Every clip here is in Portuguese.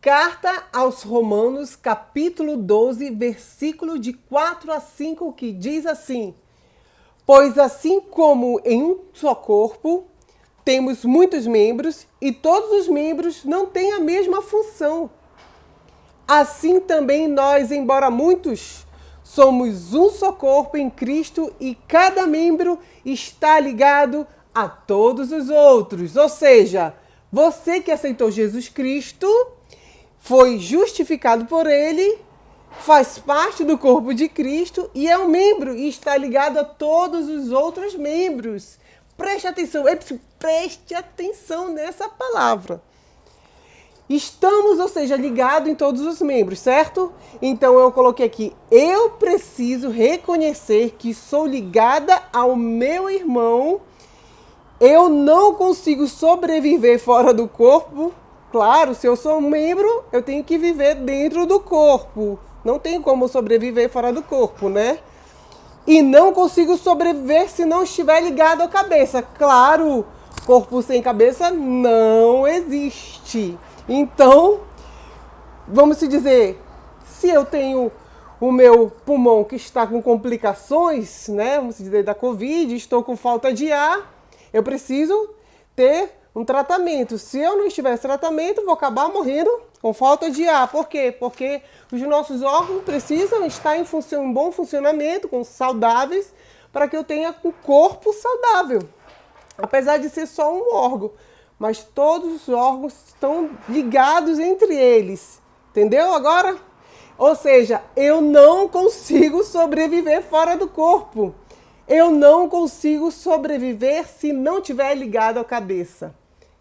Carta aos Romanos, capítulo 12, versículo de 4 a 5, que diz assim: Pois assim como em um só corpo temos muitos membros e todos os membros não têm a mesma função, assim também nós, embora muitos, somos um só corpo em Cristo e cada membro está ligado a todos os outros. Ou seja, você que aceitou Jesus Cristo, foi justificado por ele, faz parte do corpo de Cristo e é um membro e está ligado a todos os outros membros. Preste atenção nessa palavra. Estamos, ou seja, ligados em todos os membros, certo? Então eu coloquei aqui, eu preciso reconhecer que sou ligada ao meu irmão. Eu não consigo sobreviver fora do corpo. Claro, se eu sou um membro, eu tenho que viver dentro do corpo. Não tem como sobreviver fora do corpo, né? E não consigo sobreviver se não estiver ligado à cabeça. Claro, corpo sem cabeça não existe. Então, vamos se dizer, se eu tenho o meu pulmão que está com complicações, né? Vamos dizer, da Covid, estou com falta de ar, eu preciso ter um tratamento. Se eu não estiver esse tratamento, vou acabar morrendo com falta de ar. Por quê? Porque os nossos órgãos precisam estar em bom funcionamento, saudáveis, para que eu tenha um corpo saudável. Apesar de ser só um órgão, mas todos os órgãos estão ligados entre eles. Entendeu agora? Ou seja, eu não consigo sobreviver fora do corpo. Eu não consigo sobreviver se não tiver ligado à cabeça.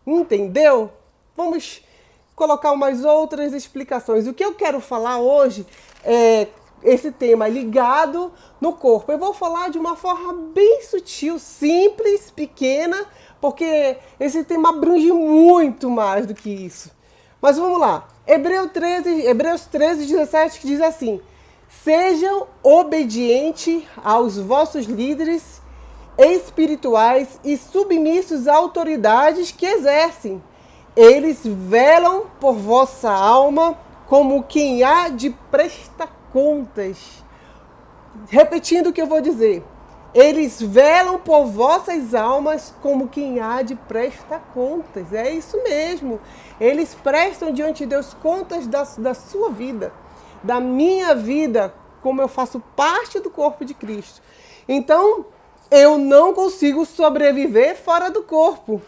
Entendeu? Vamos colocar umas outras explicações. O que eu quero falar hoje é esse tema ligado no corpo. Eu vou falar de uma forma bem sutil, simples, pequena, porque esse tema abrange muito mais do que isso. Mas vamos lá. Hebreus 13, 17, que diz assim: Sejam obedientes aos vossos líderes espirituais e submissos a autoridades que exercem. Eles velam por vossa alma como quem há de prestar contas. Repetindo o que eu vou dizer. Eles velam por vossas almas como quem há de prestar contas. É isso mesmo. Eles prestam diante de Deus contas da sua vida, da minha vida, como eu faço parte do corpo de Cristo. Então, eu não consigo sobreviver fora do corpo.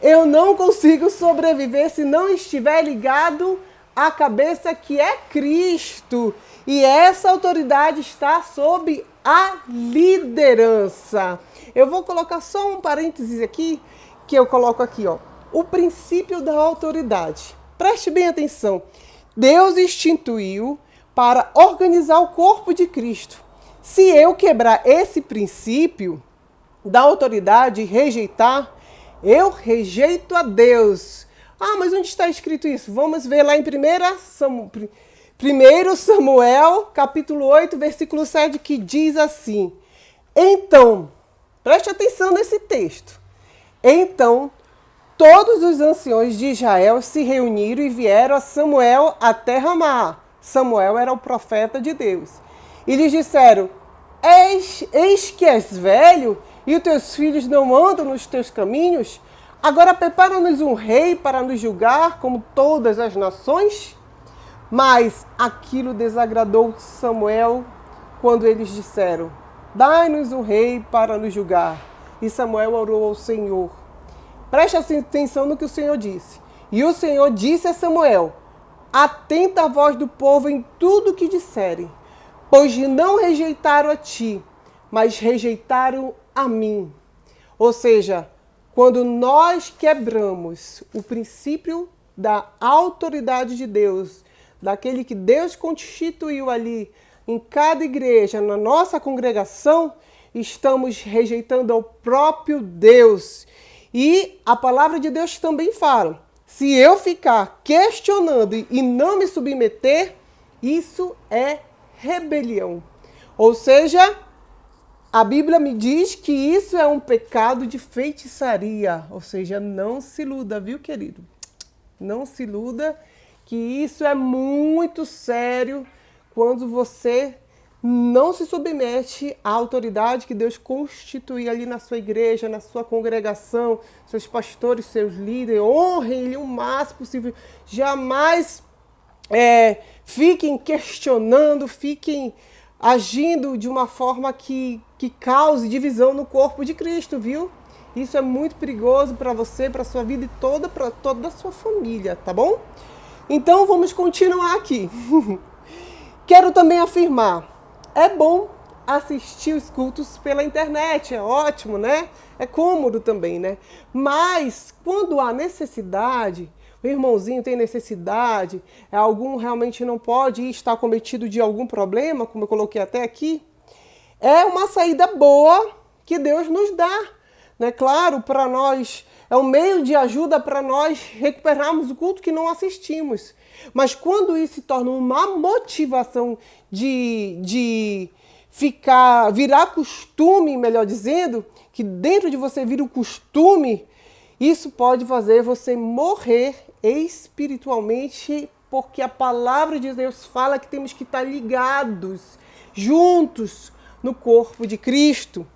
Eu não consigo sobreviver se não estiver ligado à cabeça, que é Cristo. E essa autoridade está sob a liderança. Eu vou colocar só um parênteses aqui, que eu coloco aqui, ó. O princípio da autoridade. Preste bem atenção. Deus instituiu para organizar o corpo de Cristo. Se eu quebrar esse princípio da autoridade e rejeitar, eu rejeito a Deus. Ah, mas onde está escrito isso? Vamos ver lá em 1 Samuel, capítulo 8, versículo 7, que diz assim: Então, preste atenção nesse texto. Então, todos os anciões de Israel se reuniram e vieram a Samuel até Ramá. Samuel era o profeta de Deus. E lhes disseram: Eis que és velho, e os teus filhos não andam nos teus caminhos? Agora prepara-nos um rei para nos julgar como todas as nações? Mas aquilo desagradou Samuel quando eles disseram: Dai-nos um rei para nos julgar. E Samuel orou ao Senhor. Preste atenção no que o Senhor disse. E o Senhor disse a Samuel: Atenta a voz do povo em tudo o que disserem, pois não rejeitaram a ti, mas rejeitaram a mim. Ou seja, quando nós quebramos o princípio da autoridade de Deus, daquele que Deus constituiu ali em cada igreja, na nossa congregação, estamos rejeitando ao próprio Deus. E a palavra de Deus também fala: se eu ficar questionando e não me submeter, isso é rebelião. Ou seja, a Bíblia me diz que isso é um pecado de feitiçaria. Ou seja, não se iluda, viu, querido? Não se iluda que isso é muito sério quando você não se submete à autoridade que Deus constitui ali na sua igreja, na sua congregação, seus pastores, seus líderes. Honrem Ele o máximo possível. Jamais fiquem questionando, fiquem agindo de uma forma que cause divisão no corpo de Cristo, viu? Isso é muito perigoso para você, para a sua vida e para toda a sua família, tá bom? Então vamos continuar aqui. Quero também afirmar, é bom assistir os cultos pela internet, é ótimo, né? É cômodo também, né? Mas quando há necessidade, o irmãozinho tem necessidade, algum realmente não pode estar cometido de algum problema, como eu coloquei até aqui, é uma saída boa que Deus nos dá, né? Claro, para nós, é um meio de ajuda para nós recuperarmos o culto que não assistimos. Mas quando isso se torna uma motivação de virar costume, melhor dizendo, que dentro de você vira um costume, isso pode fazer você morrer espiritualmente, porque a palavra de Deus fala que temos que estar ligados, juntos, no corpo de Cristo.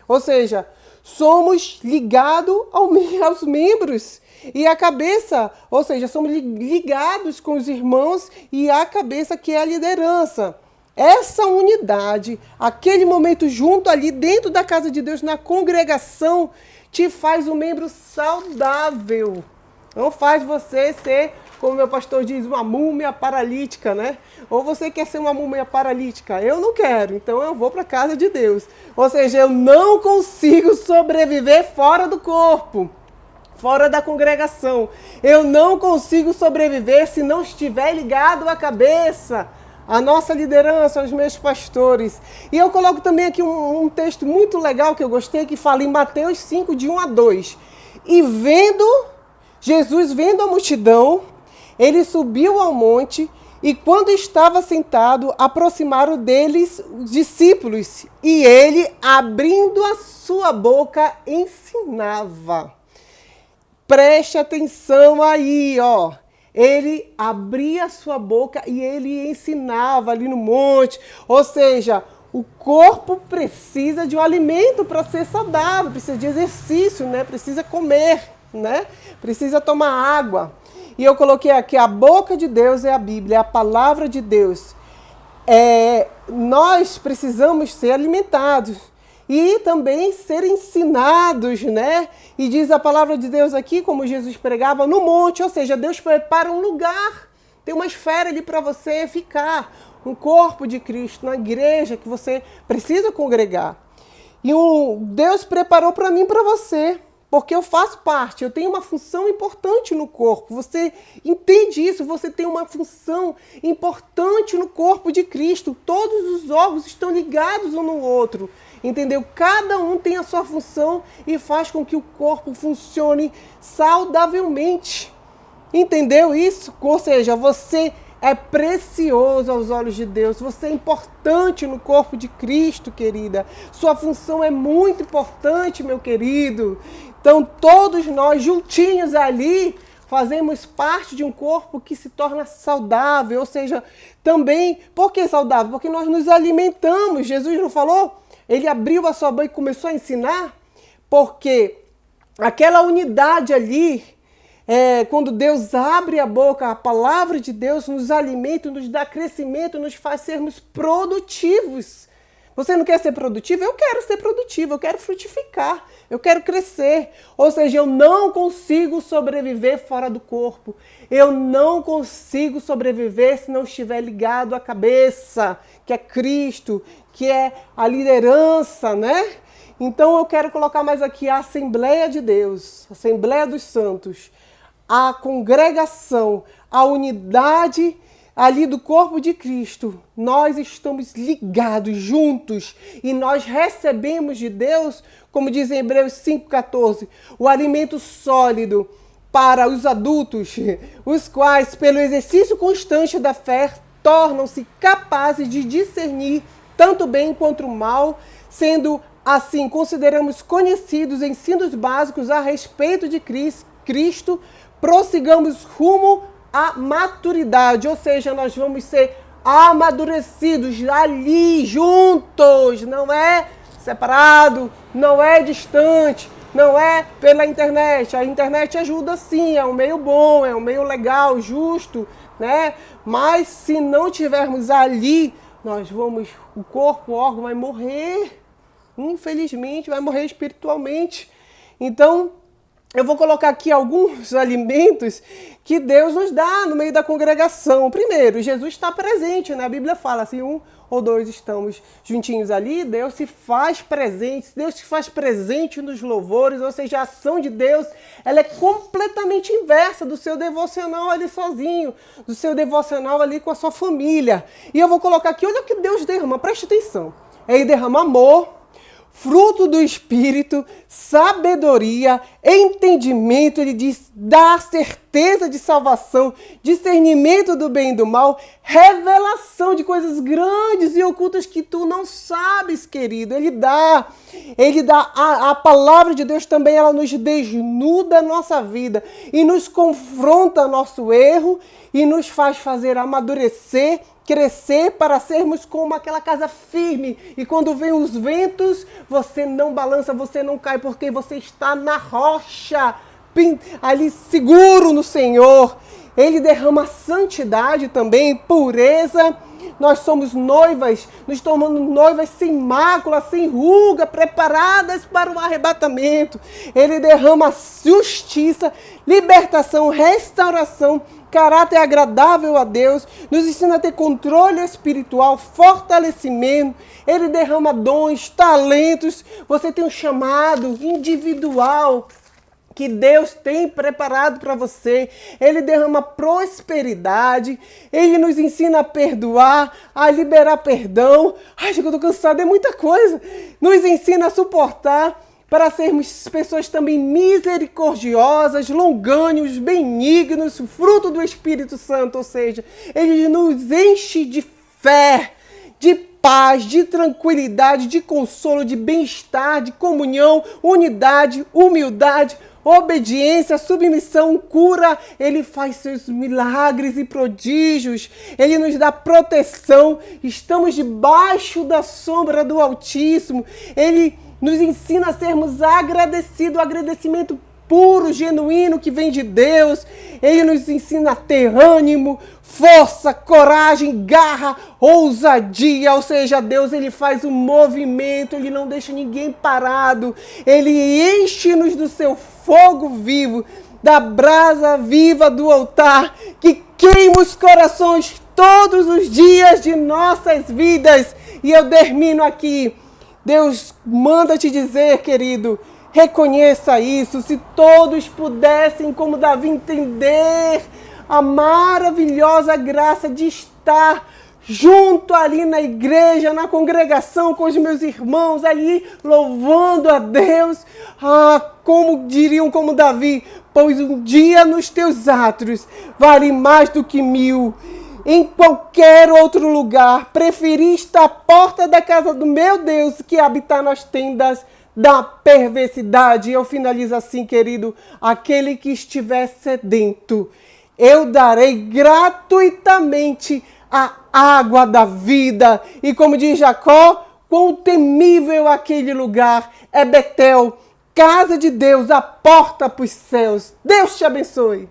Ou seja, somos ligados aos membros e a cabeça, ou seja, somos ligados com os irmãos e a cabeça, que é a liderança. Essa unidade, aquele momento junto ali dentro da casa de Deus, na congregação, te faz um membro saudável. Não faz você ser, como meu pastor diz, uma múmia paralítica, né? Ou você quer ser uma múmia paralítica? Eu não quero, então eu vou para a casa de Deus. Ou seja, eu não consigo sobreviver fora do corpo, fora da congregação. Eu não consigo sobreviver se não estiver ligado à cabeça, à nossa liderança, aos meus pastores. E eu coloco também aqui um texto muito legal que eu gostei, que fala em Mateus 5, de 1 a 2. E Jesus vendo a multidão, ele subiu ao monte e quando estava sentado, aproximaram deles os discípulos e ele, abrindo a sua boca, ensinava. Preste atenção aí, ó. Ele abria a sua boca e ele ensinava ali no monte. Ou seja, o corpo precisa de um alimento para ser saudável, precisa de exercício, né? Precisa comer, né? Precisa tomar água. E eu coloquei aqui, a boca de Deus é a Bíblia, é a palavra de Deus. Nós precisamos ser alimentados e também ser ensinados, né? E diz a palavra de Deus aqui, como Jesus pregava, no monte, ou seja, Deus prepara um lugar, tem uma esfera ali para você ficar, um corpo de Cristo, na igreja que você precisa congregar. E Deus preparou para mim e para você, porque eu faço parte, eu tenho uma função importante no corpo. Você entende isso? Você tem uma função importante no corpo de Cristo. Todos os órgãos estão ligados um no outro, entendeu? Cada um tem a sua função e faz com que o corpo funcione saudavelmente. Entendeu isso? Ou seja, você é precioso aos olhos de Deus. Você é importante no corpo de Cristo, querida. Sua função é muito importante, meu querido. Então, todos nós juntinhos ali fazemos parte de um corpo que se torna saudável. Ou seja, também, por que saudável? Porque nós nos alimentamos. Jesus não falou? Ele abriu a sua boca e começou a ensinar. Porque aquela unidade ali, quando Deus abre a boca, a palavra de Deus nos alimenta, nos dá crescimento, nos faz sermos produtivos. Você não quer ser produtivo? Eu quero ser produtivo, eu quero frutificar, eu quero crescer. Ou seja, eu não consigo sobreviver fora do corpo. Eu não consigo sobreviver se não estiver ligado à cabeça, que é Cristo, que é a liderança, né? Então eu quero colocar mais aqui a Assembleia de Deus, a Assembleia dos Santos, a congregação, a unidade ali do corpo de Cristo. Nós estamos ligados, juntos, e nós recebemos de Deus, como diz em Hebreus 5,14, o alimento sólido para os adultos, os quais, pelo exercício constante da fé, tornam-se capazes de discernir tanto o bem quanto o mal, sendo assim, consideramos conhecidos ensinos básicos a respeito de Cristo, prossigamos rumo a maturidade, ou seja, nós vamos ser amadurecidos ali juntos, não é separado, não é distante, não é pela internet. A internet ajuda sim, é um meio bom, é um meio legal, justo, né? Mas se não tivermos ali, o corpo, o órgão vai morrer. Infelizmente, vai morrer espiritualmente. Então, eu vou colocar aqui alguns alimentos que Deus nos dá no meio da congregação. Primeiro, Jesus está presente, né? A Bíblia fala assim, 1 ou 2 estamos juntinhos ali, Deus se faz presente, Deus se faz presente nos louvores, ou seja, a ação de Deus, ela é completamente inversa do seu devocional ali sozinho, do seu devocional ali com a sua família. E eu vou colocar aqui, olha o que Deus derrama, preste atenção. Ele derrama amor, fruto do Espírito, sabedoria, entendimento, ele diz, dá certeza de salvação, discernimento do bem e do mal, revelação de coisas grandes e ocultas que tu não sabes, querido. Ele dá a palavra de Deus também, ela nos desnuda a nossa vida e nos confronta nosso erro e nos faz fazer amadurecer, crescer para sermos como aquela casa firme. E quando vem os ventos, você não balança, você não cai, porque você está na rocha, ali seguro no Senhor. Ele derrama santidade também, pureza. Nós somos noivas, nos tornamos noivas sem mácula, sem ruga, preparadas para o arrebatamento. Ele derrama justiça, libertação, restauração, caráter agradável a Deus, nos ensina a ter controle espiritual, fortalecimento. Ele derrama dons, talentos. Você tem um chamado individual que Deus tem preparado para você. Ele derrama prosperidade. Ele nos ensina a perdoar, a liberar perdão. Ai, eu tô cansada, é muita coisa. Nos ensina a suportar, para sermos pessoas também misericordiosas, longânimos, benignos, fruto do Espírito Santo, ou seja, ele nos enche de fé, de paz, de tranquilidade, de consolo, de bem-estar, de comunhão, unidade, humildade, obediência, submissão, cura. Ele faz seus milagres e prodígios. Ele nos dá proteção. Estamos debaixo da sombra do Altíssimo. Ele nos ensina a sermos agradecidos, agradecimento puro, genuíno, que vem de Deus. Ele nos ensina a ter ânimo, força, coragem, garra, ousadia. Ou seja, Deus, ele faz um movimento, ele não deixa ninguém parado. Ele enche-nos do seu fogo vivo, da brasa viva do altar, que queima os corações todos os dias de nossas vidas. E eu termino aqui. Deus manda te dizer, querido, reconheça isso. Se todos pudessem, como Davi, entender a maravilhosa graça de estar junto ali na igreja, na congregação, com os meus irmãos ali, louvando a Deus. Como diriam como Davi, pois um dia nos teus átrios vale mais do que 1000. Em qualquer outro lugar, preferi estar à porta da casa do meu Deus que habitar nas tendas da perversidade. Eu finalizo assim, querido, aquele que estiver sedento, eu darei gratuitamente a água da vida. E como diz Jacó, quão temível aquele lugar é Betel, casa de Deus, a porta para os céus. Deus te abençoe.